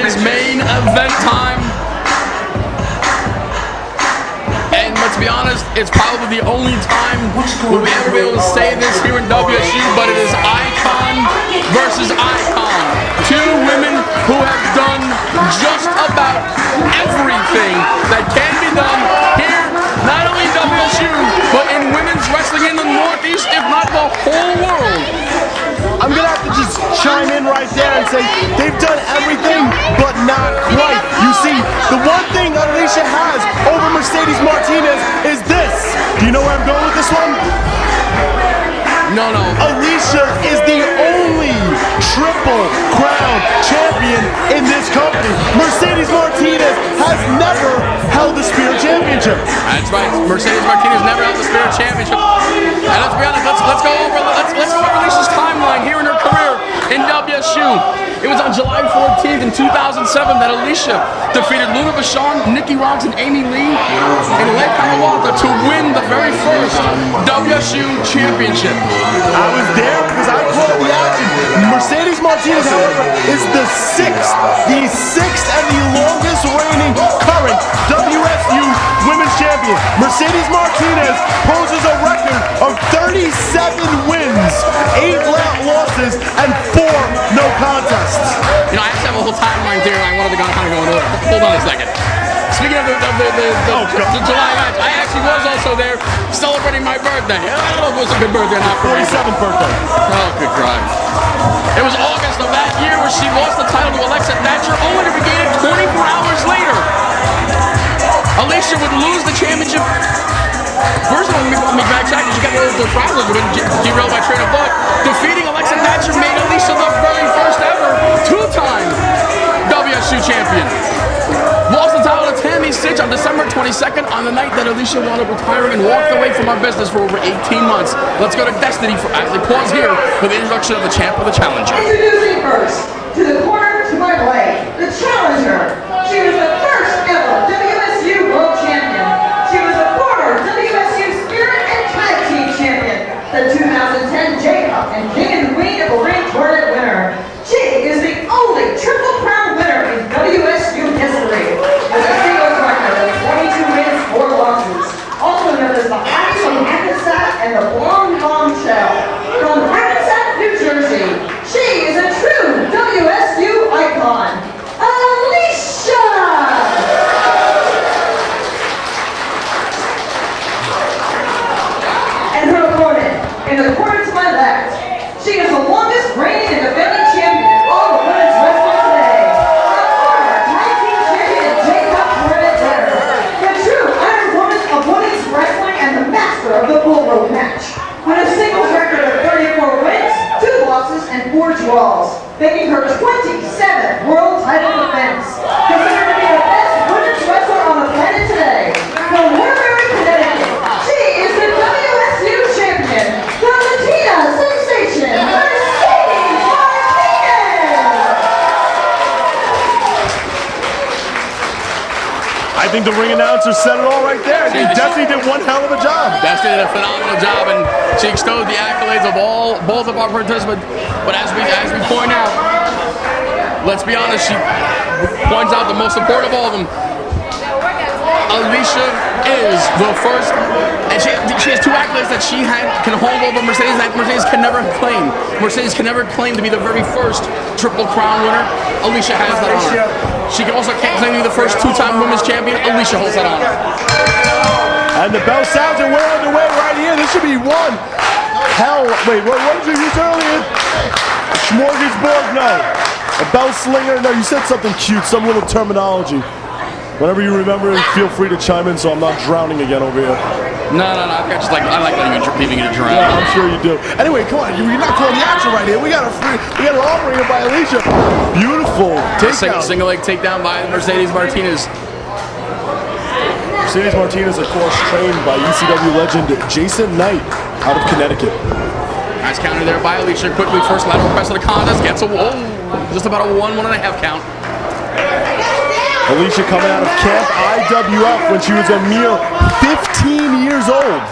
is main event time. And let's be honest, it's probably the only time we'll ever be able to say this here in WSU, but it is icon versus icon. Two women who have done just about everything that can be done here, not only in WSU, but in women's wrestling in the Northeast, if not the whole world. I'm gonna have to just chime in right there and say they've done everything, but not quite. You see, the one thing Alicia has over Mercedes Martinez is this. Do you know where I'm going with this one? No. Alicia is the only Triple Crown champion in this company. Mercedes Martinez has never held the Spirit Championship. That's right. Mercedes Martinez never held the Spirit Championship. And let's be honest, let's go over Alicia's timeline here in her career in WSU. It was on July 14th in 2007 that Alicia defeated Luna Vachon, Nikki Rogers, and Amy Lee in Lake Hiawatha to win the very first WSU championship. I was there because I called the action. Mercedes Martinez, however, is the sixth and the longest reigning current WSU women's champion. Mercedes Martinez poses a record of 37 wins, 8 losses, and 4 no contests. You know, I actually have a whole timeline here. I wanted to kind of go over. Hold on a second. Speaking of the July match, I actually was also there celebrating my birthday. I don't know if it was a good birthday or not. 47th birthday. Oh, good God. It was August of that year where she lost the title to Alexa Thatcher, only to regain it 24 hours later. Alicia would lose the championship. First of all, let me backtrack. She got the Frazzles would derailed by train of thought. Defeating Alexa Thatcher made Alicia the very first ever two-time WSU champion. Lost the title to Tammy Stitch on December 22nd on the night that Alicia wound up retiring and walked away from our business for over 18 months. Let's go to Destiny as we pause here for the introduction of the champ or the challenger. Introducing first, to the corner to my right, the challenger. She was the first ever WSU World Champion. She was the former WSU Spirit and Tag Team Champion, the 2010 J-Cup and King and Queen of the Ring Tournament winner. She is the only Triple Crown winner in WSU history, with a singles record of 22 wins, 4 losses. Also known as the Ice from Hackensack and the Blonde Bombshell. From Hackensack, New Jersey, she is a true WSU icon, Alicia! And her opponent, in the corner to my left, she is the longest reigning and defending champion in all of women's wrestling today. A former tag team champion and J-Cup tournament winner. The true Iron Woman of women's wrestling and the master of the bull rope match. With a singles record of 34 wins, 2 losses, and 4 draws, making her 27th world title defense. Considered to be the best women's wrestler on the planet today. From Waterbury, Connecticut, she is the WSU champion, the Latina sensation, Mercedes Martinez! I think the ring announcer said it all right there. Destiny did one hell of a job. Destiny did a phenomenal job, and she extolled the accolades of both of our participants. But as we point out, let's be honest, she points out the most important of all of them. Alicia is the first, and she has 2 accolades that she can hold over Mercedes that Mercedes can never claim. Mercedes can never claim to be the very first Triple Crown winner. Alicia has that honor. She can also claim to be the first 2-time women's champion. Alicia holds that honor. And the bell sounds, and we're underway right here. This should be one hell. Wait, what did you use earlier? Smorgasbord? No. A bell slinger? No, you said something cute, some little terminology. Whenever you remember it, feel free to chime in so I'm not drowning again over here. No. I like leaving you to drown. Yeah, I'm sure you do. Anyway, come on, you're not calling the action right here. We got an offering here by Alicia. Beautiful takedown. Single leg takedown by Mercedes Martinez. Mercedes Martinez, of course, trained by ECW legend Jason Knight out of Connecticut. Nice counter there by Alicia. Quickly, first lateral press of the contest. Gets a just about a 1.5 count. Alicia coming out of Camp IWF when she was a mere 15 years old.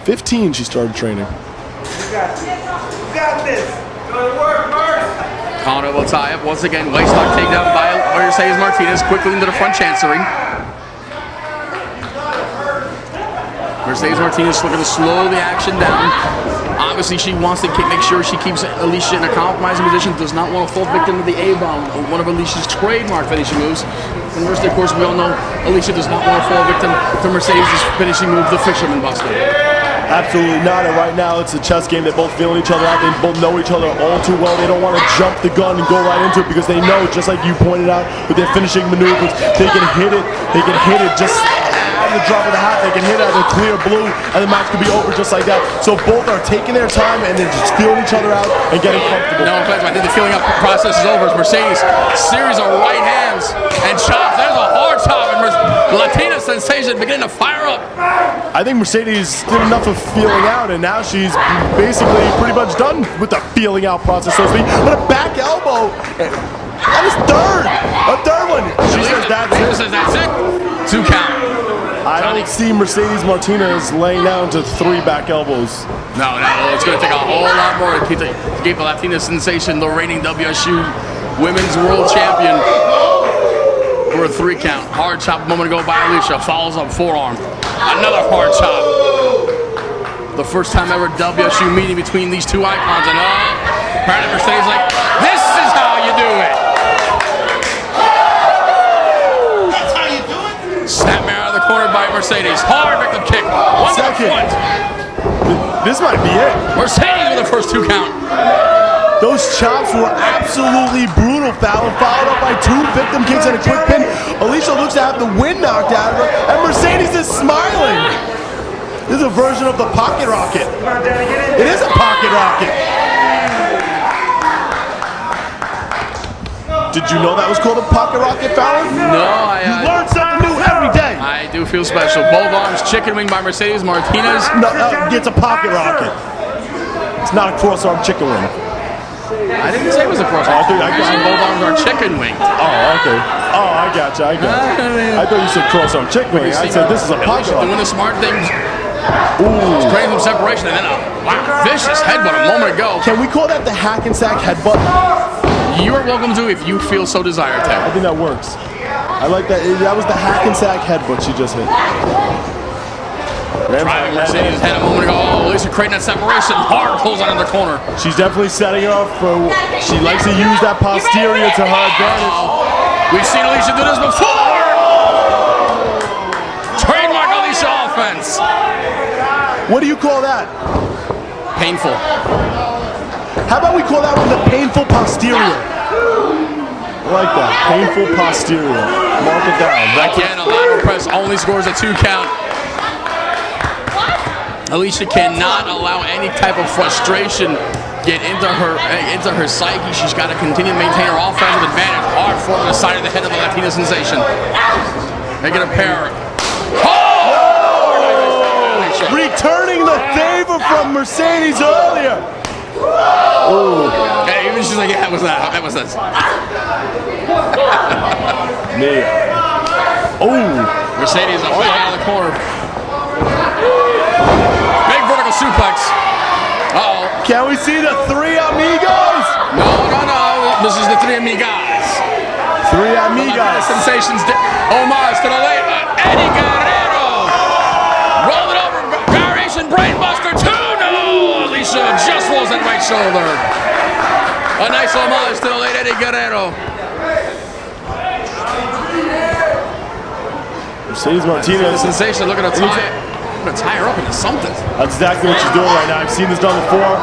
15 she started training. You got this. You got this. Good work, Mark. On elbow tie-up. Once again, waistlock takedown by Mercedes Martinez. Quickly into the front chancery. Mercedes Martinez looking to slow the action down. Obviously, she wants to make sure she keeps Alicia in a compromising position. Does not want to fall victim to the A-bomb, one of Alicia's trademark finishing moves. Conversely, of course, we all know Alicia does not want to fall victim to Mercedes' finishing move, the Fisherman Buster. Absolutely not. And right now, it's a chess game. They're both feeling each other out. They both know each other all too well. They don't want to jump the gun and go right into it because they know, just like you pointed out, with their finishing maneuvers, they can hit it. They can hit it just at the drop of the hat. They can hit it at the clear blue, and the match could be over just like that. So both are taking their time and they're just feeling each other out and getting comfortable. No offense, I think the feeling up process is over. Mercedes, series of right hands and chops. There's a hard chop, and Latina sensation beginning to fire up. I think Mercedes did enough of feeling out, and now she's basically pretty much done with the feeling out process, so to speak. But a back elbow, that is a third one. She says that's it. She says that's it. 2 count. I don't see Mercedes Martinez laying down to 3 back elbows. No, it's going to take a whole lot more to keep the Latina sensation, the reigning WSU Women's World Champion, for a 3 count. Hard chop a moment ago by Alicia. Follows up forearm. Another hard chop. The first time ever WSU meeting between these two icons. And apparently Mercedes like, this is how you do it. That's how you do it? Snapmare out of the corner by Mercedes. Hard victim kick. One to the front. This might be it. Mercedes with the first 2 count. Those chops were absolutely brutal, followed up by 2 victim kicks and a quick pin. Alicia looks to have the wind knocked out of her, and Mercedes is smiling. This is a version of the pocket rocket. It is a pocket rocket. Did you know that was called a pocket rocket, Fallon? No, You learn something new every day. I do feel special. Both arms chicken wing by Mercedes Martinez. No, it's a pocket rocket. It's not a cross-arm chicken wing. I didn't say it was a cross. I think both arms are chicken wing. Oh, okay. Oh, I got you. I thought you said cross-arm chicken wing. I said this is a pocket rocket. Doing the smart things. Ooh. Creating some separation, and then a vicious headbutt a moment ago. Can we call that the hack and sack headbutt? You are welcome to if you feel so desired, Ted. I think that works. I like that. That was the hack and sack headbutt she just hit. Driving Mercedes' head a moment ago. Oh, Alicia creating that separation. Hard pulls out in the corner. She's definitely setting her up for. She likes to use that posterior to her advantage. We've seen Alicia do this before. Trademark Alicia offense. What do you call that? Painful. How about we call that one the painful posterior? I like that. Painful posterior. Mark it down. Again, a lateral press only scores a 2 count. Alicia cannot allow any type of frustration get into her psyche. She's got to continue to maintain her offensive advantage. Hard form to the side of the head of the Latina sensation. They get a pair. Returning the favor from Mercedes earlier. Ooh. Hey, even she's like, yeah, that was that. Mia. Oh. Mercedes up out of the corner. Big vertical suplex. Uh-oh. Can we see the 3 amigos? No. This is the 3 amigas. 3 amigas. Sensations. Homage to the late Eddie Guerrero. Roll it over. Variation brainbuster 2. No. Alicia just rolls that right shoulder. A nice homage to the late Eddie Guerrero. Mercedes Martinez. Sensation looking to tie her up into something. That's exactly what she's doing right now. I've seen this done before.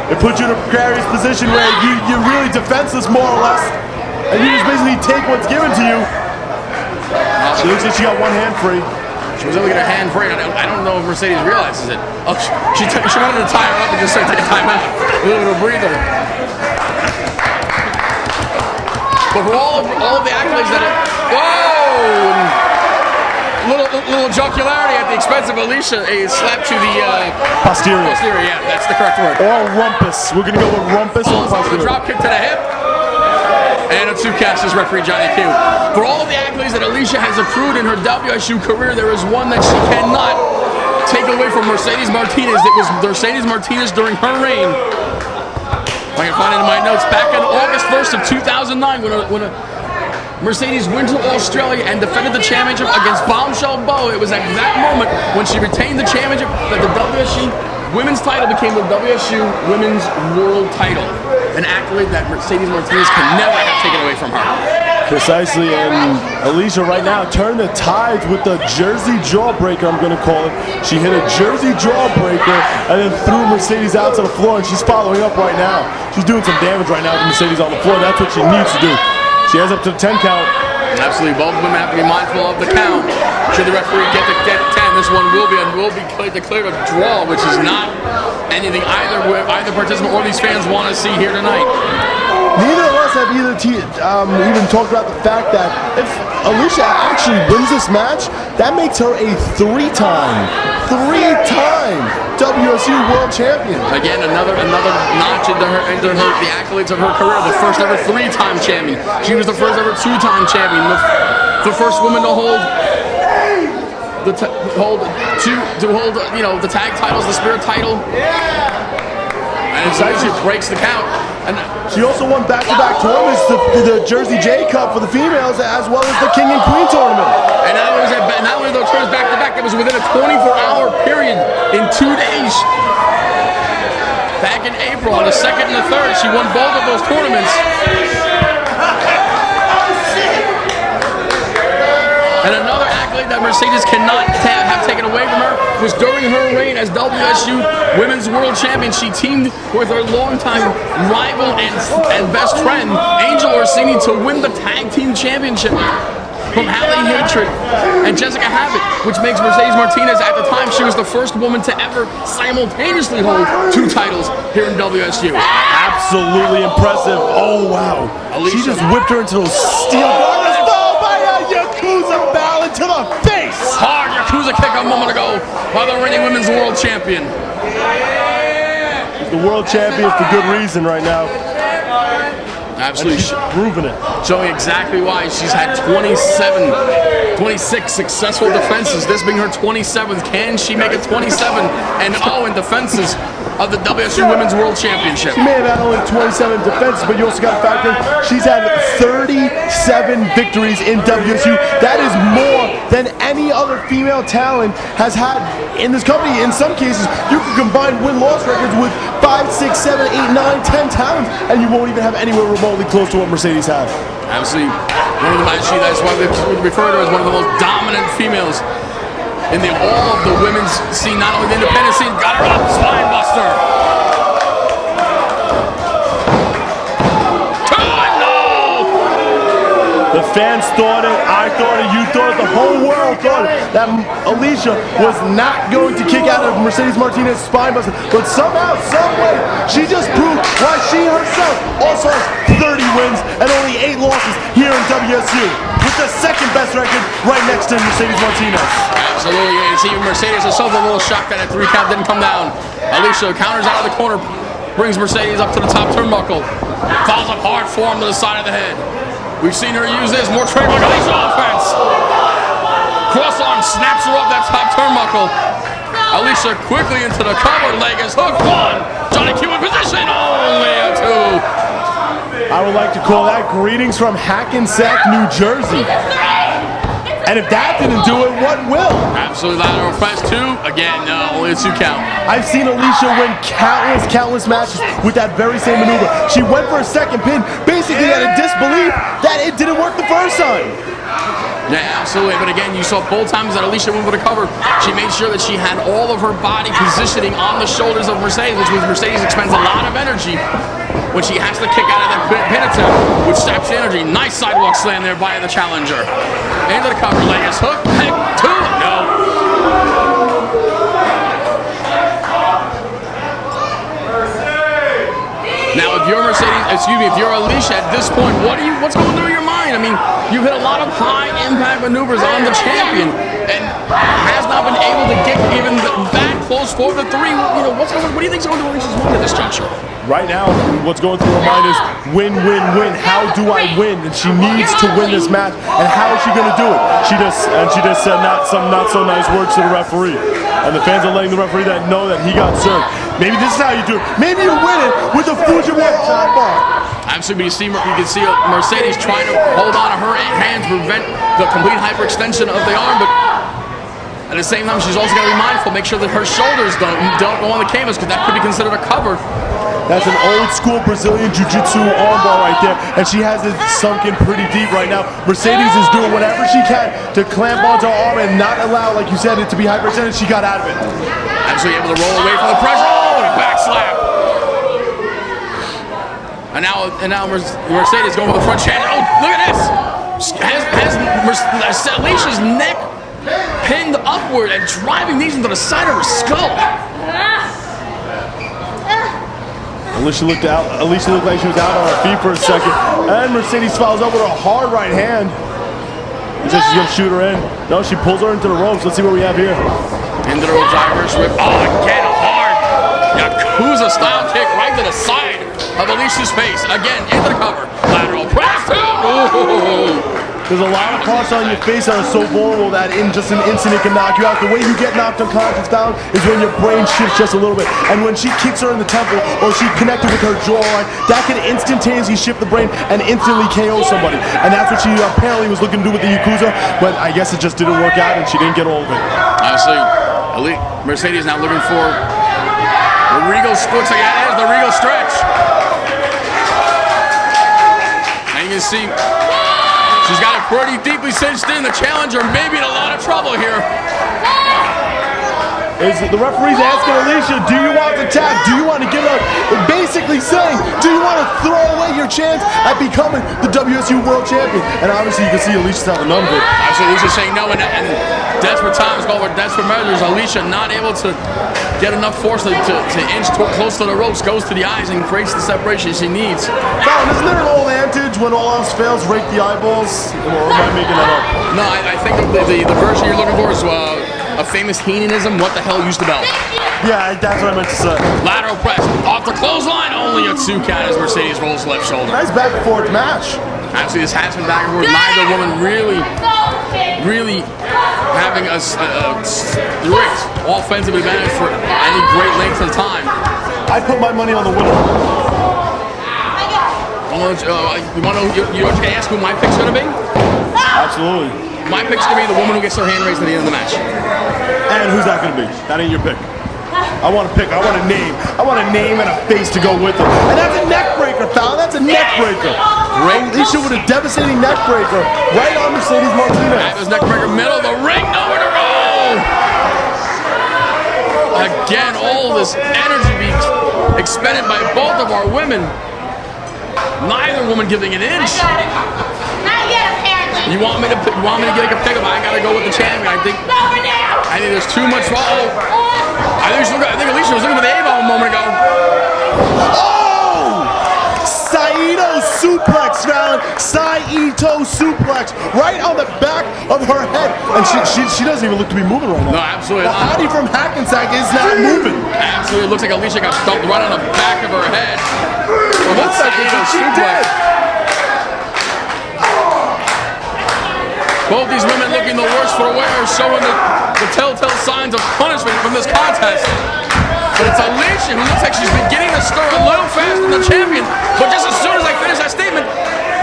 It puts you in a precarious position where you're really defenseless, more or less, and you just basically take what's given to you. She looks like she got one hand free. She was able to get her hand free. I don't know if Mercedes realizes it. Oh, she wanted to tie her up and just take a timeout. A little bit of a breather. But for all of the accolades that whoa! Little jocularity at the expense of Alicia. A slap to the posterior. Posterior, yeah, that's the correct word. Or rumpus. We're gonna go with rumpus or posterior. The drop kick to the hip. And a 2 count, says referee Johnny Q. For all of the accolades that Alicia has accrued in her WSU career, there is one that she cannot take away from Mercedes Martinez. It was Mercedes Martinez during her reign. I can find it in my notes. Back on August 1st of 2009, when a Mercedes went to Australia and defended the championship against Bombshell Bo. It was at that moment when she retained the championship that the WSU women's title became the WSU Women's World Title. An accolade that Mercedes Martinez can never have taken away from her. Precisely, and Alicia right now turned the tides with the Jersey Jawbreaker, I'm going to call it. She hit a Jersey Jawbreaker and then threw Mercedes out to the floor, and she's following up right now. She's doing some damage right now to Mercedes on the floor. That's what she needs to do. She has up to the 10 count. Absolutely, both women have to be mindful of the count. Should the referee get 10, this one will be declared a draw, which is not anything either participant or these fans want to see here tonight. Neither of us have even talked about the fact that if Alicia actually wins this match, that makes her a three-time WSU World Champion. Again, another notch into the accolades of her career. The first ever three-time champion. She was the first ever two-time champion. The first woman to hold the tag titles, the Spirit title. And she breaks the count. And she also won back-to-back tournaments, the Jersey J Cup for the females, as well as the King and Queen tournament. And not only those tournaments back-to-back, it was within a 24-hour period in 2 days. Back in April, on the 2nd and the 3rd, she won both of those tournaments. And another accolade that Mercedes cannot have taken away from her was during her reign as WSU Women's World Champion. She teamed with her longtime rival and best friend, Angel Orsini, to win the Tag Team Championship from Hallie Hatred and Jessica Habit, which makes Mercedes Martinez, at the time, she was the first woman to ever simultaneously hold 2 titles here in WSU. Absolutely impressive. Oh, wow. Alicia. She just whipped her into those steel bars. Yakuza ballad to the face! Hard Yakuza kick a moment ago by the reigning Women's World Champion. She's the world champion for good reason right now. Absolutely. She's proving it. Showing exactly why. She's had 26 successful defenses, this being her 27th. Can she make it 27-0 in defenses of the WSU Women's World Championship? She may have had only 27 defenses, but you also got to factor in she's had 37 victories in WSU. That is more than any other female talent has had in this company. In some cases, you can combine win-loss records with 5, 6, 7, 8, 9, 10 talents, and you won't even have anywhere remotely close to what Mercedes had. Absolutely. One of the matches, that's why they refer to her as one of the most dominant females in all of the women's scene, not only the independent scene. Got her up, spine buster. 2-0. The fans thought it, I thought it, you thought it, the whole world thought it, that Alicia was not going to kick out of Mercedes Martinez's spine buster, but somehow, someway, she just proved why she herself also has 30 wins and only 8 losses here in WSU, with the second best record right next to Mercedes Martinez. Absolutely, and see Mercedes herself a little shocked that that 3 count didn't come down. Alicia counters out of the corner, brings Mercedes up to the top turnbuckle, follows up hard forearm to the side of the head. We've seen her use this, more trademark Alicia offense. Cross arm snaps her up that top turnbuckle. Alicia quickly into the cover, leg is hooked, 1. Johnny Q in position, only a 2. I would like to call that greetings from Hackensack, New Jersey. And if that didn't do it, what will? Absolutely, lateral press 2. Again, no, only a 2 count. I've seen Alicia win countless matches with that very same maneuver. She went for a second pin, basically out of disbelief that it didn't work the first time. Yeah, absolutely. But again, you saw both times that Alicia went for the cover. She made sure that she had all of her body positioning on the shoulders of Mercedes, which means Mercedes expends a lot of energy when she has to kick out of that pin attempt, which saps the energy. Nice sidewalk slam there by the challenger. Into the cover, leg is hooked. Heck, 2. No. Now, if you're if you're Alicia at this point, what's going through your mind? I mean, you've hit a lot of high-impact maneuvers on the champion, and has not been able to get even that close for the 3. What do you think's going through Alicia's mind at this juncture? Right now, what's going through her mind is win, win, win. How do I win? And she needs to win this match. And how is she going to do it? She just said some not so nice words to the referee. And the fans are letting the referee know that he got served. Maybe this is how you do it. Maybe you win it with the Fujiwara armbar. Absolutely, you can see Mercedes trying to hold on to her hands, prevent the complete hyperextension of the arm, but at the same time, she's also got to be mindful, make sure that her shoulders don't go on the canvas, because that could be considered a cover. That's an old school Brazilian Jiu-Jitsu armbar right there, and she has it sunk in pretty deep right now. Mercedes is doing whatever she can to clamp onto her arm and not allow, like you said, it to be hyperextended. She got out of it. Absolutely able to roll away from the pressure. Oh, and a back slap. And now Mercedes going with the front hand. Oh, look at this! Has Alicia's neck pinned upward and driving these into the side of her skull. Alicia looked like she was out on her feet for a second, and Mercedes follows up with a hard right hand. She says she's gonna shoot her in. No, she pulls her into the ropes. Let's see what we have here. Into the ropes, Irish whip. Oh, again, hard Yakuza style kick right to the side of Alicia's face. Again, into the cover. Lateral press. Ooh. There's a lot of parts on your face that are so vulnerable that in just an instant it can knock you out. The way you get knocked unconscious down is when your brain shifts just a little bit. And when she kicks her in the temple or she connected with her jawline, that can instantaneously shift the brain and instantly KO somebody. And that's what she apparently was looking to do with the Yakuza, but I guess it just didn't work out and she didn't get all of it. Honestly, Mercedes now looking for the Regal looks like that is the Regal stretch. And you can see she's got it pretty deeply cinched in. The challenger may be in a lot of trouble here. The referee's asking Alicia, do you want to tap? Do you want to give up? Basically saying, do you want to throw away your chance at becoming the WSU World Champion? And obviously you can see Alicia's having none of it. Actually, Alicia's saying no, and desperate times call for desperate measures. Alicia not able to get enough force to inch close to the ropes, goes to the eyes and creates the separation she needs. Fallon, isn't there an old adage, when all else fails, rake the eyeballs? Or am I making that up? No, I think the version you're looking for is a famous Heenanism, what the hell used to belt. Yeah, that's what I meant to say. Lateral press, off the clothesline, only a 2 count as Mercedes rolls left shoulder. Nice back and forth match. Actually, this has been back and forth. Neither woman really having a strict offensive advantage for any great length of time. I put my money on the winner. You want to know? You can ask who my pick's gonna be? Absolutely. My pick's gonna be the woman who gets her hand raised at the end of the match. And who's that gonna be? That ain't your pick. I want a pick. I want a name. I want a name and a face to go with it. And that's a neck breaker, Fallon. That's a neck breaker. Alicia with a devastating neck breaker right on Mercedes Martinez. That was neck breaker, middle of the ring, nowhere to roll. Again, all this energy being expended by both of our women. Neither woman giving an inch. You want me to get a pick up? I gotta go with the champion. I think there's too much. I think Alicia was looking for the A-bomb a moment ago. Oh! Saito suplex, Fallon. Saito suplex right on the back of her head, and she doesn't even look to be moving right now. No, absolutely the not. hottie from Hackensack is not moving. Absolutely, it looks like Alicia got stumped right on the back of her head. Looks like she did. Both these women looking the worse for wear, showing the telltale signs of punishment from this contest. But it's Alicia who looks like she's beginning to stir a little faster than the champion. But just as soon as I finish that statement,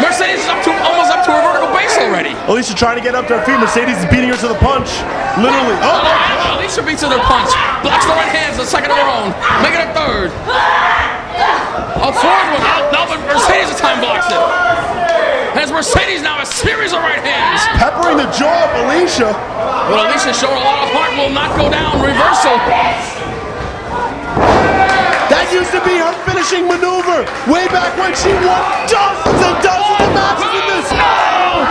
Mercedes is almost up to her vertical base already. Alicia trying to get up to her feet. Mercedes is beating her to the punch. Literally. Oh! Alicia beats her to the punch. Blocks the right hands, the second of her own. Make it a third. A fourth one. Now Mercedes this time blocks it. Has Mercedes now a series of right hands. Peppering the jaw of Alicia. But Alicia showing a lot of heart, will not go down. Reversal. That used to be her finishing maneuver way back when she won dozens and dozens of matches in this. No!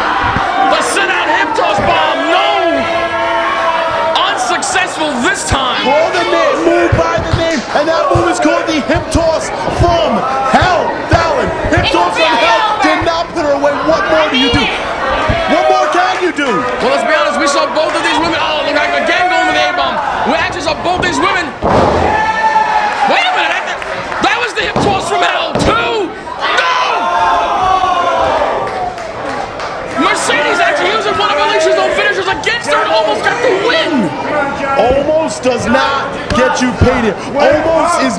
The sit-out hip toss bomb. No! Unsuccessful this time. Call the name, move by the name, and that move is called the hip toss from hell. Fallon, hip toss from hell did not put her away. What more do you do? What more can you do? Well, let's be honest. We saw both of these women. Oh, look like again going with the A-bomb. We actually saw both these women. Wait a minute. That was the hip toss from hell, too. No! Mercedes actually using one of Alicia's own finishers against her and almost got the win. Almost does not get you paid here. Almost is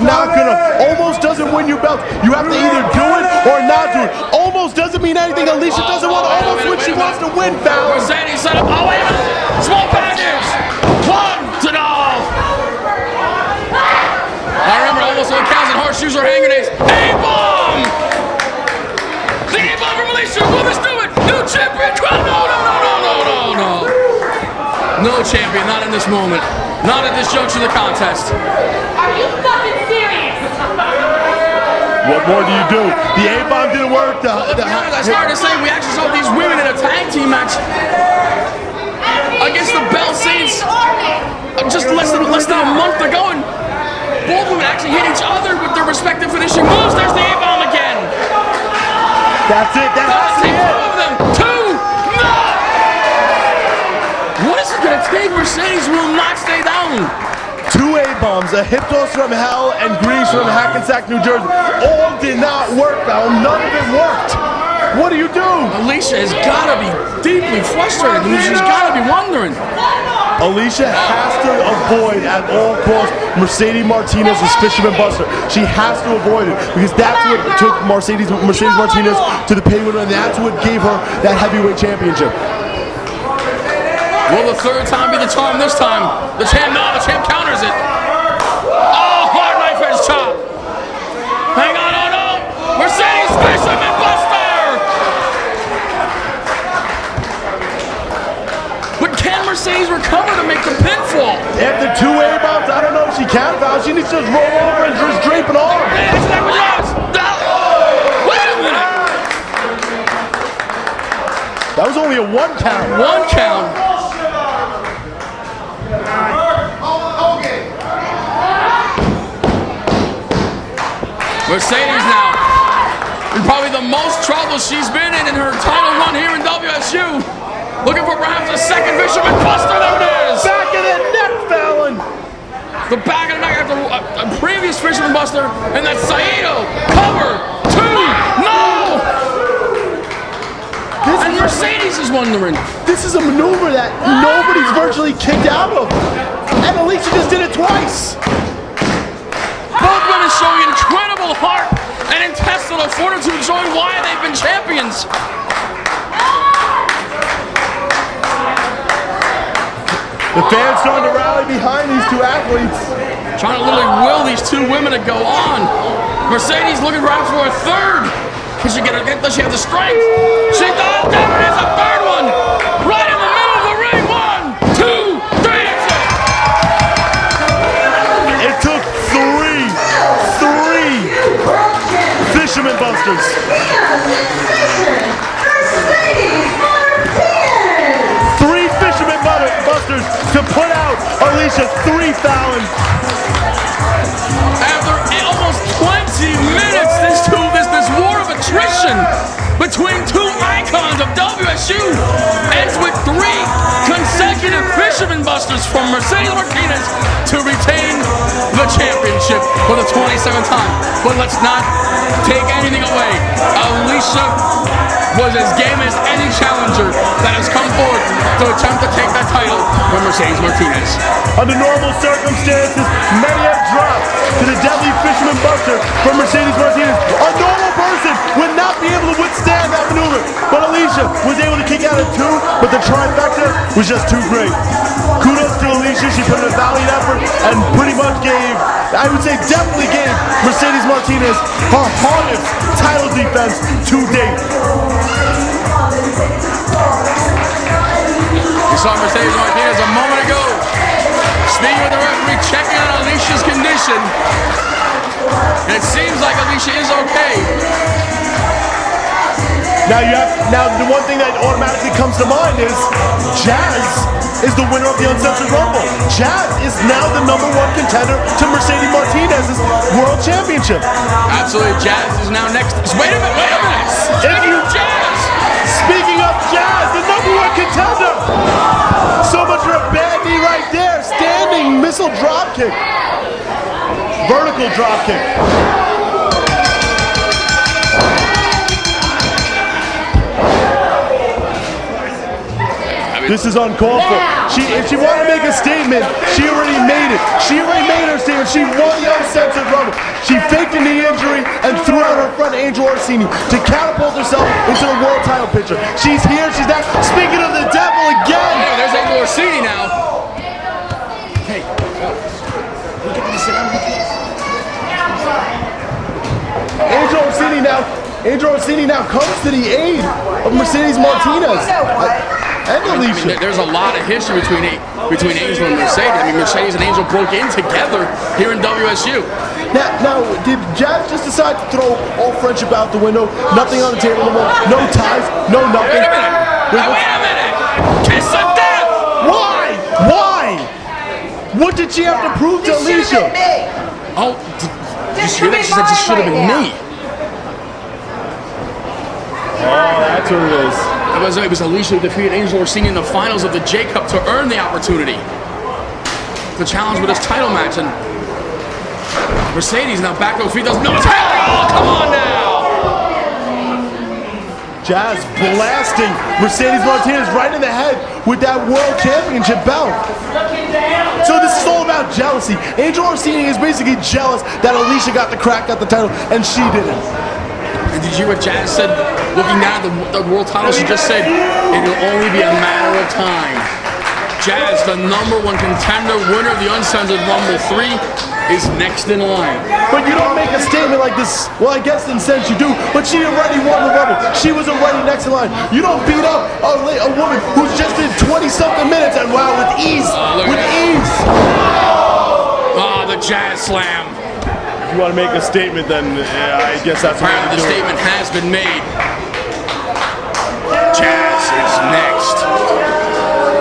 win your belt, you have to either do it or not do it. Almost doesn't mean anything. Alicia doesn't want to almost win. She wants to win, Fallon. Mercedes set up. Oh, wait a minute. Small package. 1-0. I remember almost all counts and horseshoes or hand grenades. A-bomb. The A-bomb from Alicia. Will this do it? New champion. No. No champion. Not in this moment. Not at this juncture of the contest. Are you fucking serious? What more do you do? The A-bomb didn't work. Let's be honest, I started to say we actually saw these women in a tag team match against the Bell Saints just less than a month ago, and both women actually hit each other with their respective finishing moves. There's the A-bomb again. That's it. That's Take it. two of them. Two. No. What is it going to take? Mercedes will not stay down. Two A-bombs, a hip toss from hell and grease from Hackensack, New Jersey. All did not work, Fallon. None of it worked. What do you do? Alicia has got to be deeply frustrated. She's got to be wondering. Alicia has to avoid at all costs Mercedes Martinez's Fisherman Buster. She has to avoid it because that's what took Mercedes Martinez to the pay winner, and that's what gave her that heavyweight championship. Will the third time be the charm this time? The champ counters it. Oh, hard knife edge chop. Hang on, oh no. Mercedes Fisherman Buster. But can Mercedes recover to make the pinfall? After two A-bombs, I don't know if she can, Val. She needs to just roll over and just drape an arm. It's that was yours. Wait a minute. That was only a 1 count. 1 count. Mercedes now in probably the most trouble she's been in her title run here in WSU. Looking for perhaps a second Fisherman Buster. There it is. Back of the neck, Fallon. The back of the neck after a previous Fisherman Buster, and that Saito cover. 2. No. And Mercedes is wondering. This is a maneuver that nobody's virtually kicked out of. And Alicia just did it twice. Both women showing incredible heart and intestinal fortitude, showing why they've been champions. The fans starting to rally behind these two athletes. Trying to literally will these two women to go on. Mercedes looking perhaps for a third. Does she have the strength? She does. There it is, a third one. Right in the middle of the ring. 1, 2, 3. It took three Fisherman Busters. Three Fisherman Busters to put out Alicia 3, Fallon. After almost 20 minutes, this war of attrition between two icons of WSU ends with 3 consecutive Fisherman Busters from Mercedes Martinez to retain the championship for the 27th time. But let's not take anything away. Alicia was as game as any challenger that has come forward to attempt to take that title from Mercedes Martinez. Under normal circumstances, many have dropped to the deadly Fisherman Buster from Mercedes Martinez. A normal person would not be able to withstand that maneuver, but Alicia was able to kick out at 2, but the trifecta was just too great. Kudos to Alicia. She put in a valiant effort and pretty much gave, I would say definitely gave Mercedes Martinez her hardest title defense to date. We saw Mercedes Martinez a moment ago speaking with the referee, checking on Alicia's condition. And it seems like Alicia is okay. Now the one thing that automatically comes to mind is Jazz is the winner of the Uncensored Rumble. Jazz is now the #1 contender to Mercedes Martinez's World Championship. Absolutely, Jazz is now next. Wait a minute. Speaking of Jazz. Speaking of Jazz, the #1 contender. So much for a bad knee right there. Standing missile drop kick. Vertical drop kick. This is uncalled for. If she wanted to make a statement, she already made it. She already made her statement. She won the uncensored rumble. She faked a knee injury and threw out her friend Angel Orsini to catapult herself into the world title picture. She's here. She's there. Speaking of the devil again. Oh, there's Angel Orsini now. Hey, look at this. Angel Orsini now comes to the aid of Mercedes Martinez. And Alicia. There's a lot of history between Angel and Mercedes. I mean, Mercedes and Angel broke in together here in WSU. Now, did Jazz just decide to throw all friendship out the window? Nothing on the table no more? No ties? No nothing? Wait a minute! Wait a minute! Kiss of death! Why? Why? What did she have to prove to Alicia? Oh, did you hear that? She said this should have been me. Oh, that's what it is. It was Alicia who defeated Angel Orsini in the finals of the J Cup to earn the opportunity to challenge with this title match. And Mercedes now back to her feet. Does no title. Oh, come on now! Jazz blasting Mercedes Martinez right in the head with that World Championship belt. So this is all about jealousy. Angel Orsini is basically jealous that Alicia got the crack at the title and she didn't. And did you hear what Jazz said? Looking down at the world title, she just said, it'll only be a matter of time. Jazz, the #1 contender, winner of the Uncensored Rumble 3, is next in line. But you don't make a statement like this. Well, I guess in a sense you do, but she already won the Rumble. She was already next in line. You don't beat up a woman who's just in 20-something minutes and wow, with ease. With ease. Ah, the Jazz Slam. If you want to make a statement, then I guess that's what the statement has been made. Jazz is next.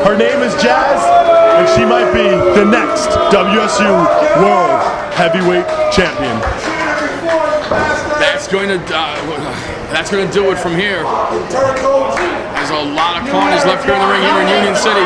Her name is Jazz, and she might be the next WSU World Heavyweight Champion. That's going to do it from here. There's a lot of carnage left here in the ring here in Union City.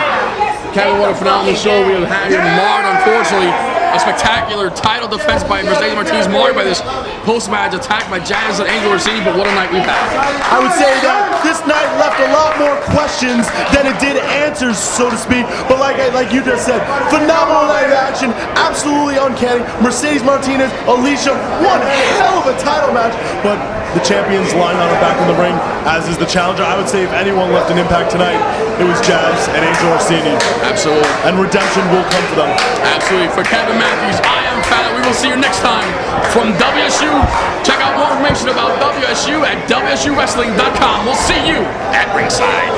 Kevin, what a phenomenal show we have had here. Marred, unfortunately. A spectacular title defense by Mercedes Martinez, marred by this post-match attack by Jazz and Angel Orsini, but what a night we've had. I would say that this night left a lot more questions than it did answers, so to speak. But like you just said, phenomenal night of action, absolutely uncanny. Mercedes Martinez, Alicia, one hell of a title match, but the champion's lying on her back in the ring, as is the challenger. I would say if anyone left an impact tonight, it was Jazz and Angel Orsini. Absolutely. And redemption will come for them. Absolutely. For Kevin Matthews, I am Fallon. We will see you next time from WSU. Check out more information about WSU at WSUWrestling.com. We'll see you at ringside.